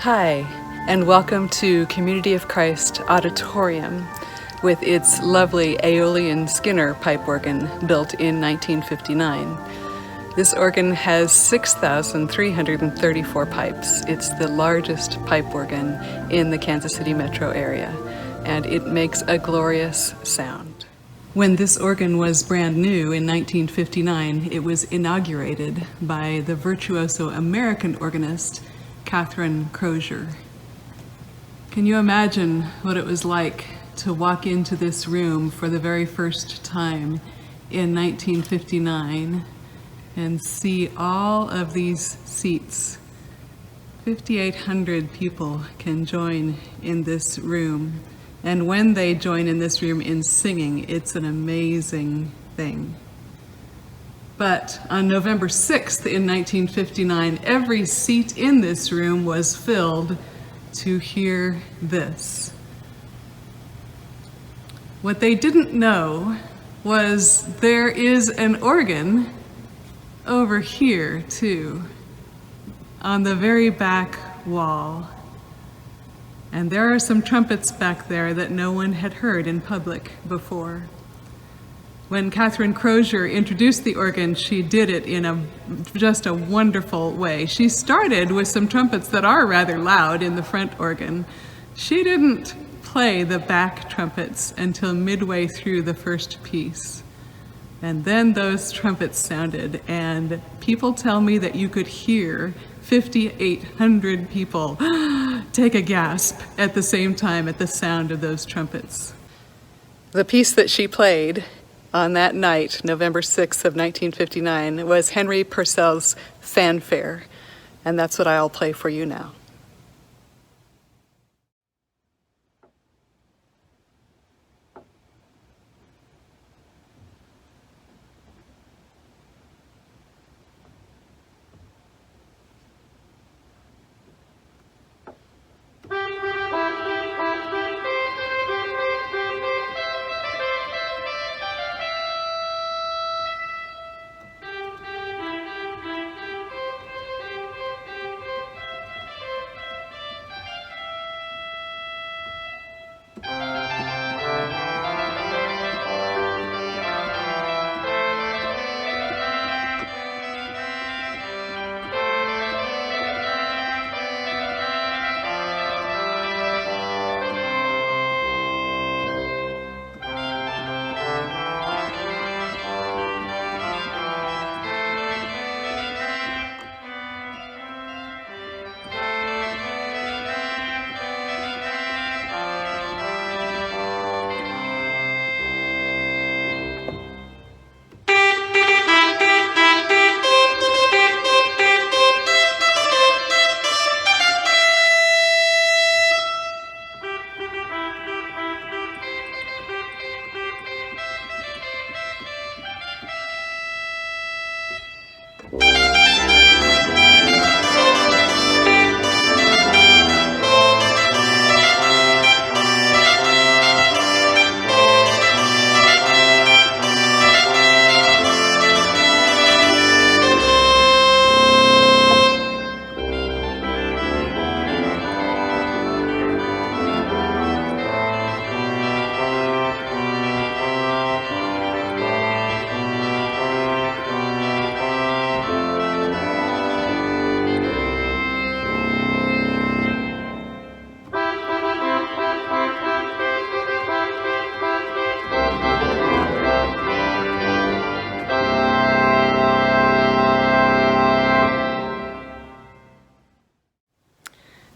Hi, and welcome to Community of Christ Auditorium with its lovely Aeolian Skinner pipe organ built in 1959. This organ has 6,334 pipes. It's the largest pipe organ in the Kansas City metro area, and it makes a glorious sound. When this organ was brand new in 1959, it was inaugurated by the virtuoso American organist Catherine Crozier. Can you imagine what it was like to walk into this room for the very first time in 1959 and see all of these seats? 5,800 people can join in this room, and when they join in this room in singing, it's an amazing thing. But on November 6th in 1959, every seat in this room was filled to hear this. What they didn't know was there is an organ over here too, on the very back wall. And there are some trumpets back there that no one had heard in public before. When Catherine Crozier introduced the organ, she did it in just a wonderful way. She started with some trumpets that are rather loud in the front organ. She didn't play the back trumpets until midway through the first piece. And then those trumpets sounded, and people tell me that you could hear 5,800 people take a gasp at the same time at the sound of those trumpets. The piece that she played on that night, November 6th of 1959, was Henry Purcell's Fanfare, and that's what I'll play for you now.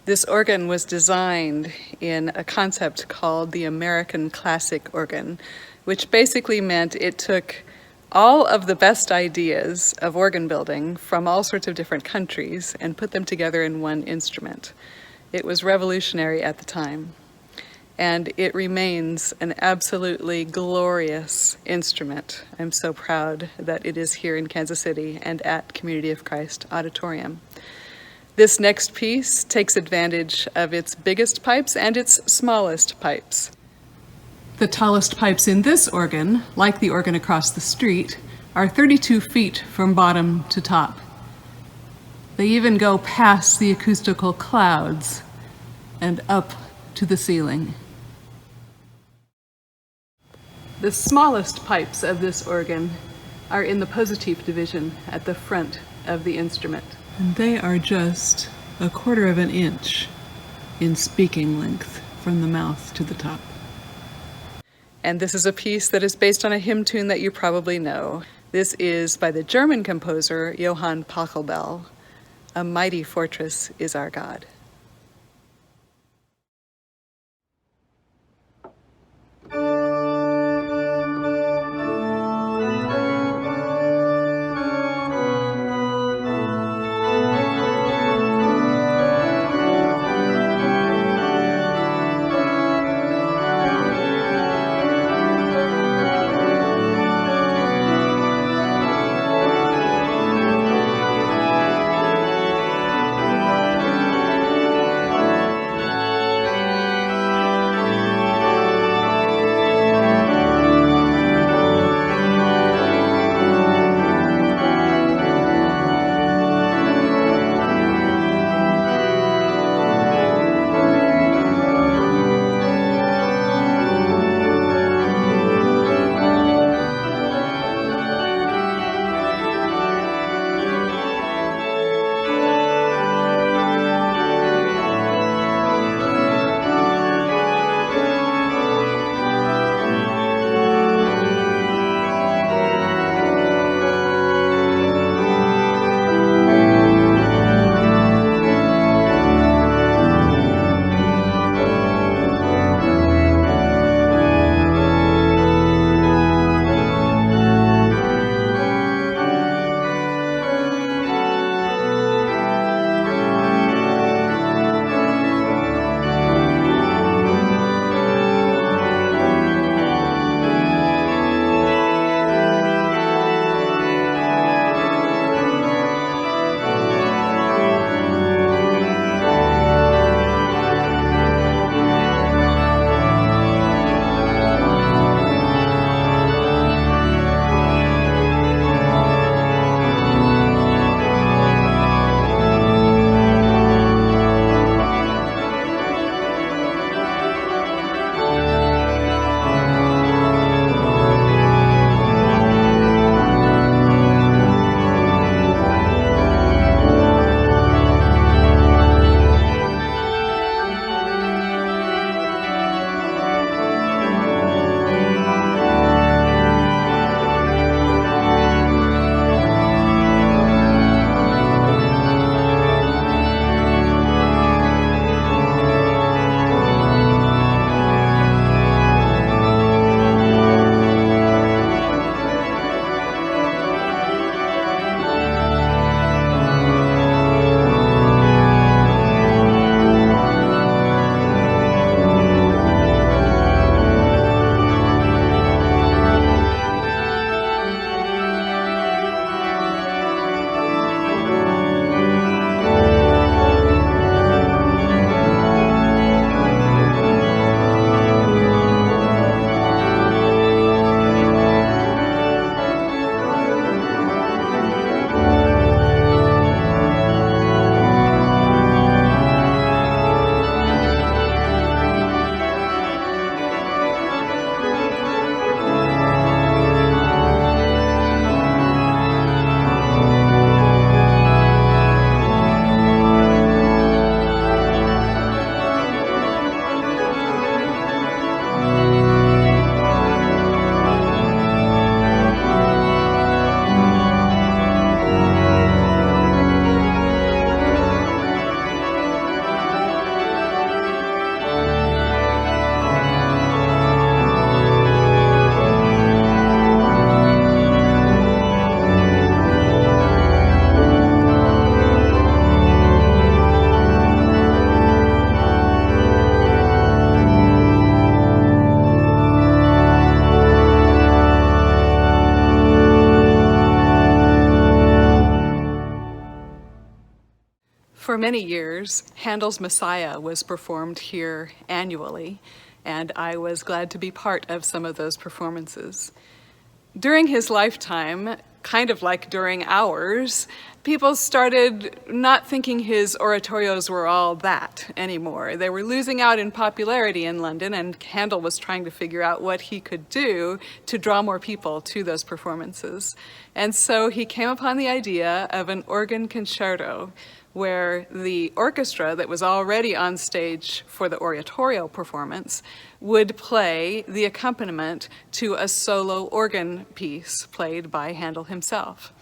This organ was designed in a concept called the American Classic Organ, which basically meant it took all of the best ideas of organ building from all sorts of different countries and put them together in one instrument. It was revolutionary at the time, and it remains an absolutely glorious instrument. I'm so proud that it is here in Kansas City and at Community of Christ Auditorium. This next piece takes advantage of its biggest pipes and its smallest pipes. The tallest pipes in this organ, like the organ across the street, are 32 feet from bottom to top. They even go past the acoustical clouds and up to the ceiling. The smallest pipes of this organ are in the positive division at the front of the instrument. And they are just 1/4 of an inch in speaking length from the mouth to the top. And this is a piece that is based on a hymn tune that you probably know. This is by the German composer Johann Pachelbel. A mighty fortress is our God. For many years, Handel's Messiah was performed here annually, and I was glad to be part of some of those performances. During his lifetime, kind of like during ours, people started not thinking his oratorios were all that anymore. They were losing out in popularity in London, and Handel was trying to figure out what he could do to draw more people to those performances. And so he came upon the idea of an organ concerto, where the orchestra that was already on stage for the oratorio performance would play the accompaniment to a solo organ piece played by Handel himself.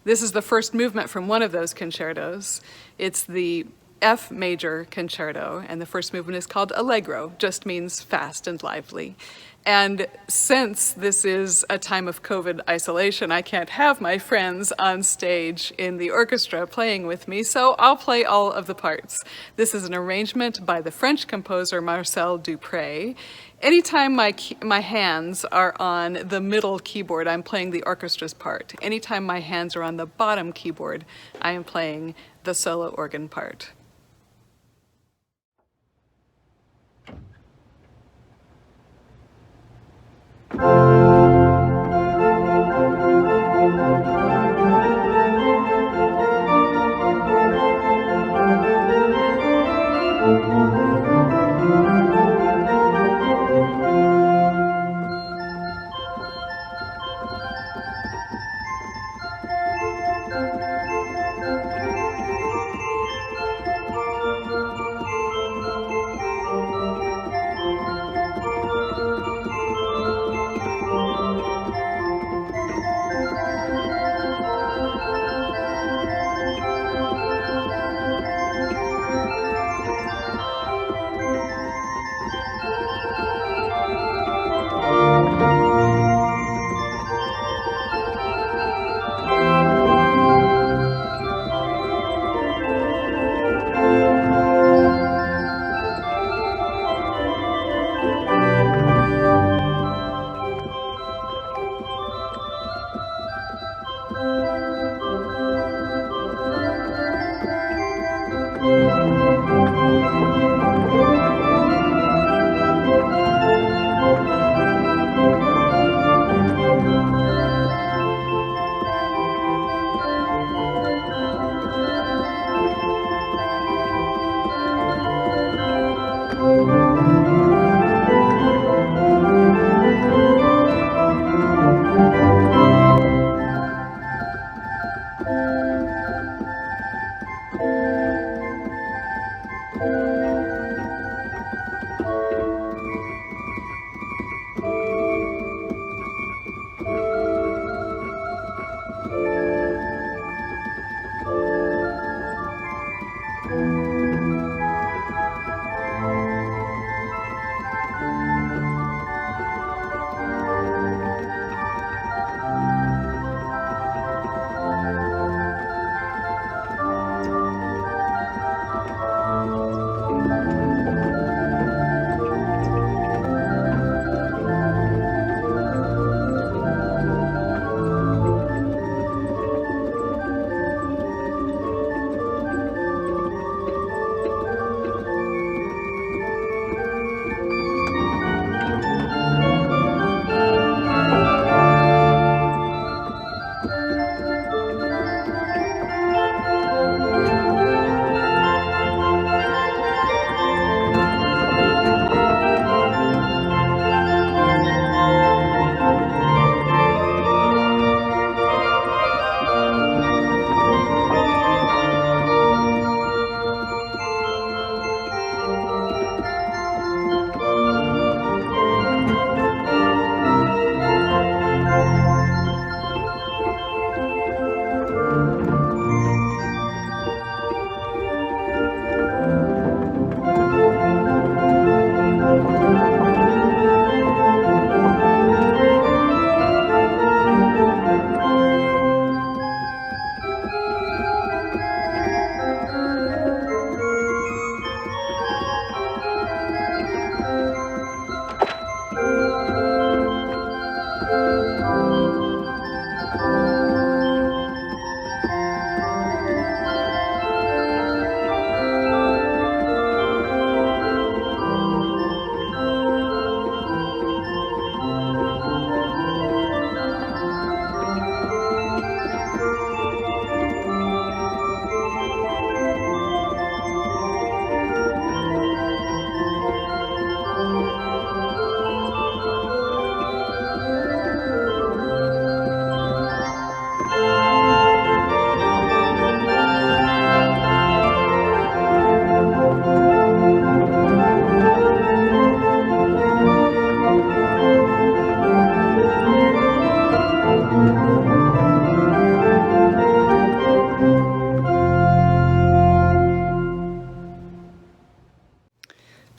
This is the first movement from one of those concertos. It's the F major concerto, and the first movement is called Allegro, just means fast and lively. And since this is a time of COVID isolation, I can't have my friends on stage in the orchestra playing with me, so I'll play all of the parts. This is an arrangement by the French composer Marcel Dupré. Anytime my hands are on the middle keyboard, I'm playing the orchestra's part. Anytime my hands are on the bottom keyboard, I am playing the solo organ part.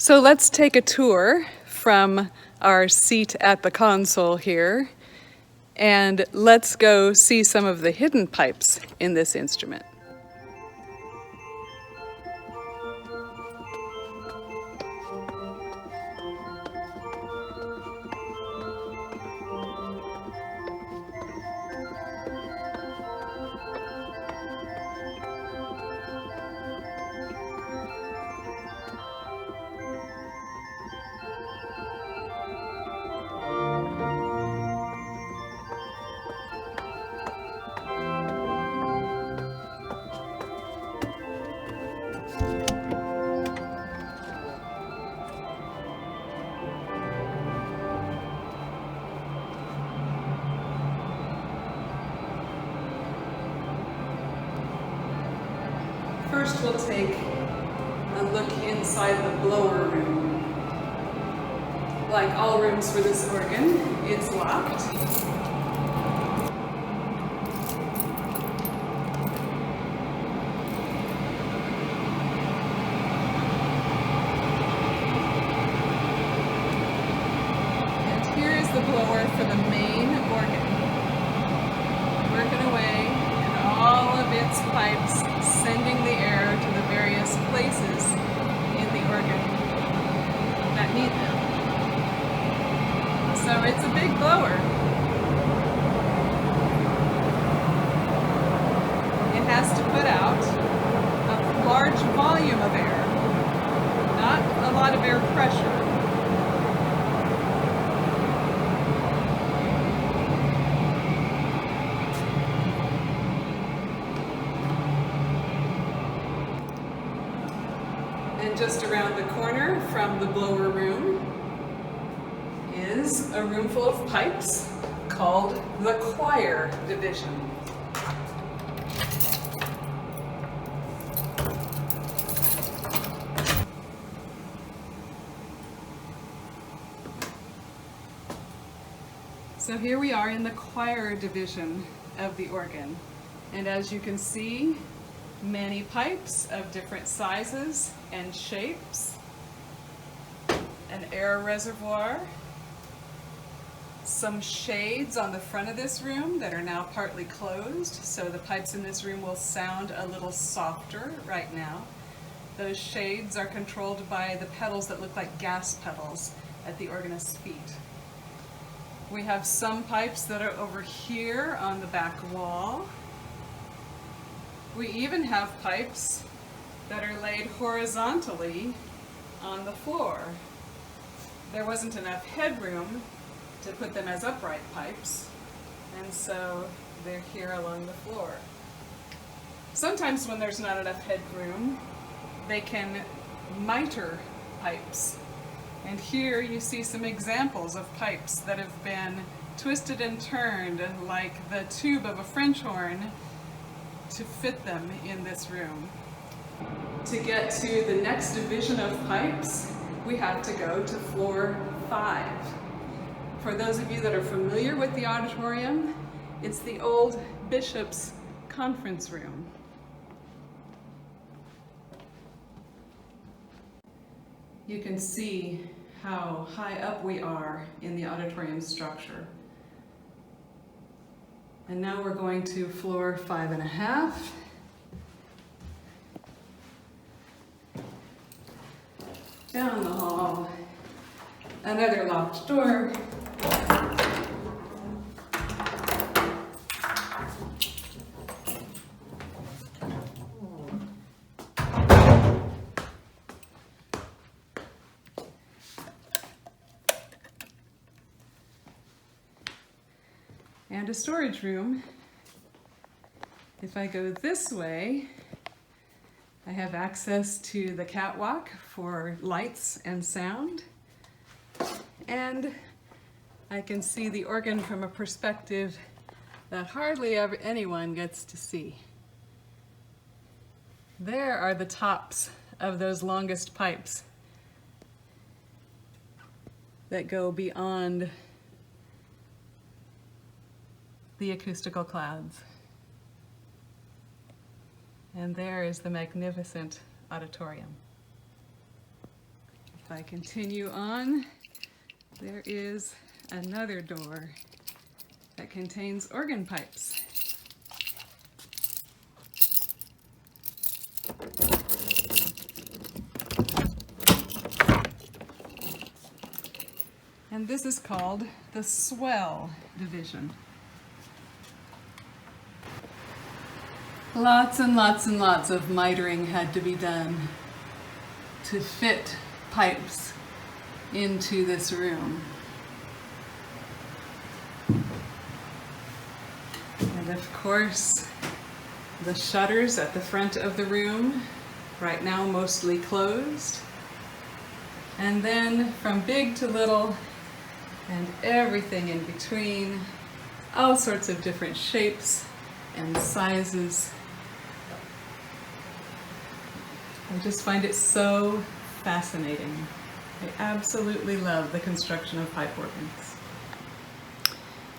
So let's take a tour from our seat at the console here, and let's go see some of the hidden pipes in this instrument. First, we'll take a look inside the blower room. Like all rooms for this organ, it's locked. And here is the blower for the main organ, working away in all of its pipes, sending the air to the various places in the organ that need them. So it's a big blower. It has to put out a large volume of air, not a lot of air pressure. And just around the corner from the blower room is a room full of pipes called the choir division. So here we are in the choir division of the organ. And as you can see, many pipes of different sizes and shapes, an air reservoir, some shades on the front of this room that are now partly closed, so the pipes in this room will sound a little softer right now. Those shades are controlled by the pedals that look like gas pedals at the organist's feet. We have some pipes that are over here on the back wall. We even have pipes that are laid horizontally on the floor. There wasn't enough headroom to put them as upright pipes, and so they're here along the floor. Sometimes when there's not enough headroom, they can miter pipes. And here you see some examples of pipes that have been twisted and turned like the tube of a French horn to fit them in this room. To get to the next division of pipes, we have to go to floor 5. For those of you that are familiar with the auditorium, it's the old bishop's conference room. You can see how high up we are in the auditorium structure. And now we're going to floor 5.5. Down the hall, another locked door. And a storage room. If I go this way, I have access to the catwalk for lights and sound. And I can see the organ from a perspective that hardly ever anyone gets to see. There are the tops of those longest pipes that go beyond the acoustical clouds. And there is the magnificent auditorium. If If I continue on, there is another door that contains organ pipes. And this is called the swell division. Lots and lots and lots of mitering had to be done to fit pipes into this room. And of course, the shutters at the front of the room, right now mostly closed. And then from big to little, and everything in between, all sorts of different shapes and sizes. I just find it so fascinating. I absolutely love the construction of pipe organs.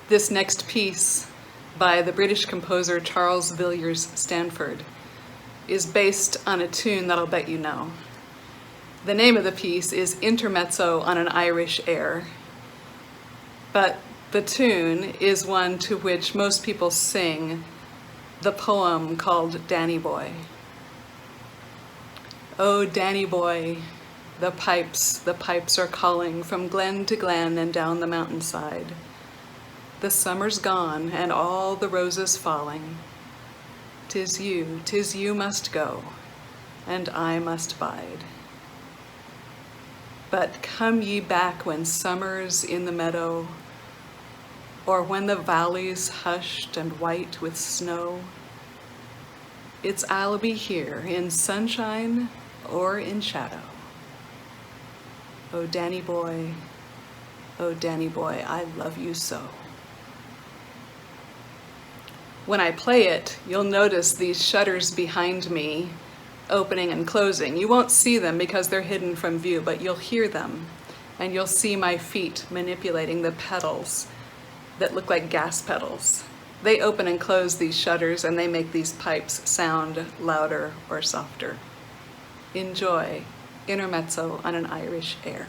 This next piece by the British composer Charles Villiers Stanford is based on a tune that I'll bet you know. The name of the piece is Intermezzo on an Irish Air, but the tune is one to which most people sing the poem called Danny Boy. Oh, Danny Boy, the pipes are calling from glen to glen and down the mountainside. The summer's gone and all the roses falling. 'Tis you must go, and I must bide. But come ye back when summer's in the meadow, or when the valley's hushed and white with snow. It's I'll be here in sunshine or in shadow. Oh, Danny Boy, I love you so. When I play it, you'll notice these shutters behind me opening and closing. You won't see them because they're hidden from view, but you'll hear them, and you'll see my feet manipulating the pedals that look like gas pedals. They open and close these shutters, and they make these pipes sound louder or softer. Enjoy Intermezzo on an Irish Air.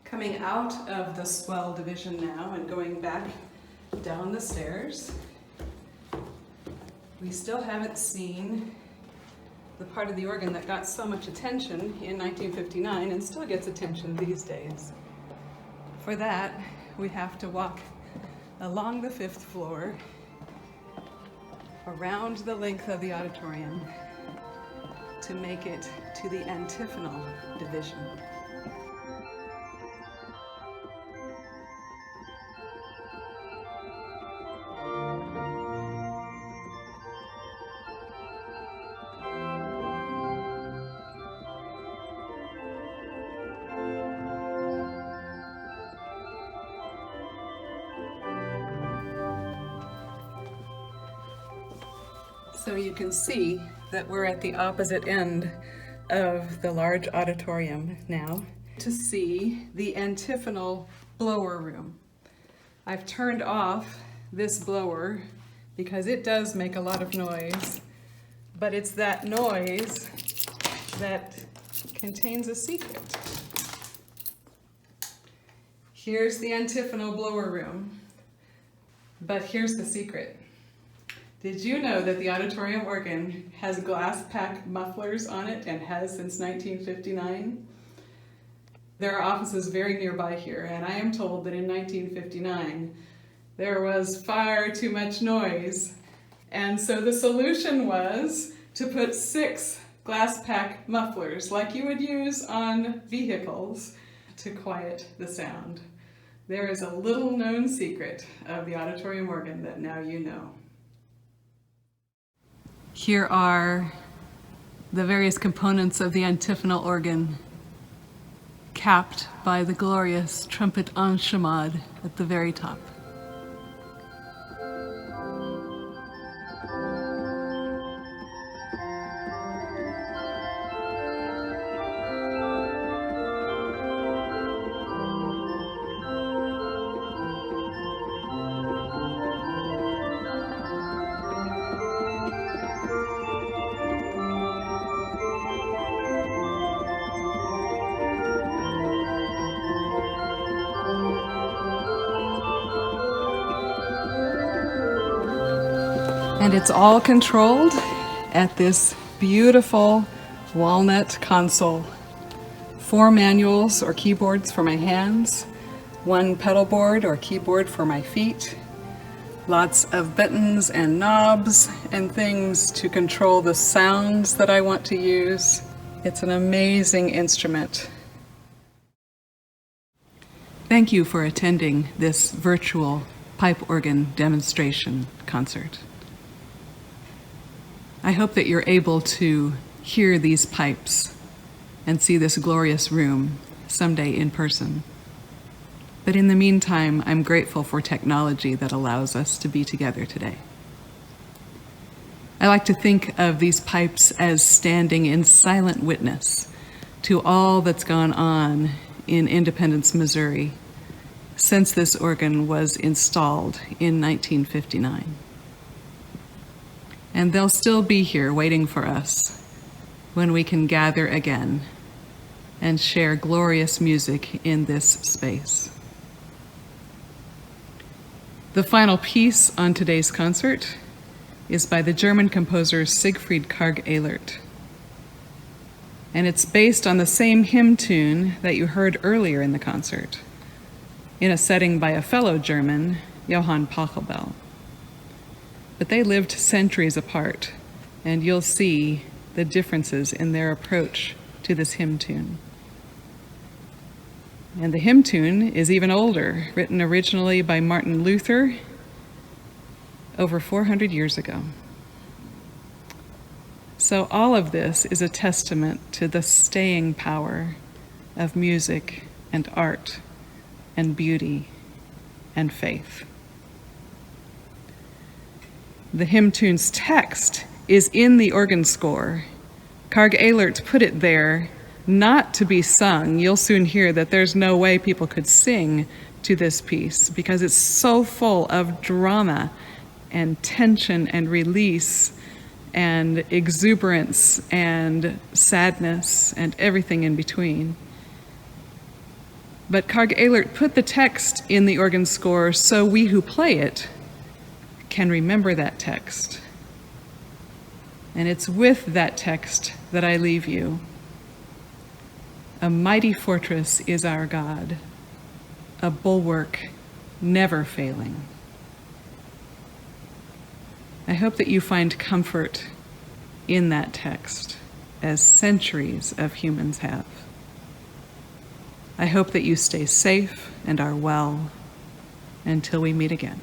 Coming out of the swell division now and going back down the stairs, we still haven't seen the part of the organ that got so much attention in 1959 and still gets attention these days. For that, we have to walk along the 5th floor, around the length of the auditorium, to make it to the antiphonal division. So you can see that we're at the opposite end of the large auditorium now to see the antiphonal blower room. I've turned off this blower because it does make a lot of noise, but it's that noise that contains a secret. Here's the antiphonal blower room, but here's the secret. Did you know that the auditorium organ has glass pack mufflers on it and has since 1959? There are offices very nearby here, and I am told that in 1959 there was far too much noise, and so the solution was to put 6 glass pack mufflers like you would use on vehicles to quiet the sound. There is a little known secret of the auditorium organ that now you know. Here are the various components of the antiphonal organ, capped by the glorious trumpet enchimade at the very top. And it's all controlled at this beautiful walnut console. 4 manuals or keyboards for my hands, 1 pedal board or keyboard for my feet, lots of buttons and knobs and things to control the sounds that I want to use. It's an amazing instrument. Thank you for attending this virtual pipe organ demonstration concert. I hope that you're able to hear these pipes and see this glorious room someday in person. But in the meantime, I'm grateful for technology that allows us to be together today. I like to think of these pipes as standing in silent witness to all that's gone on in Independence, Missouri, since this organ was installed in 1959. And they'll still be here waiting for us when we can gather again and share glorious music in this space. The final piece on today's concert is by the German composer Siegfried Karg-Ehlert. And it's based on the same hymn tune that you heard earlier in the concert, in a setting by a fellow German, Johann Pachelbel. But they lived centuries apart, and you'll see the differences in their approach to this hymn tune. And the hymn tune is even older, written originally by Martin Luther over 400 years ago. So all of this is a testament to the staying power of music and art and beauty and faith. The hymn tune's text is in the organ score. Karg-Ehlert put it there not to be sung. You'll soon hear that there's no way people could sing to this piece because it's so full of drama and tension and release and exuberance and sadness and everything in between. But Karg Ehlert put the text in the organ score so we who play it can remember that text. And it's with that text that I leave you. A mighty fortress is our God, a bulwark never failing. I hope that you find comfort in that text, as centuries of humans have. I hope that you stay safe and are well until we meet again.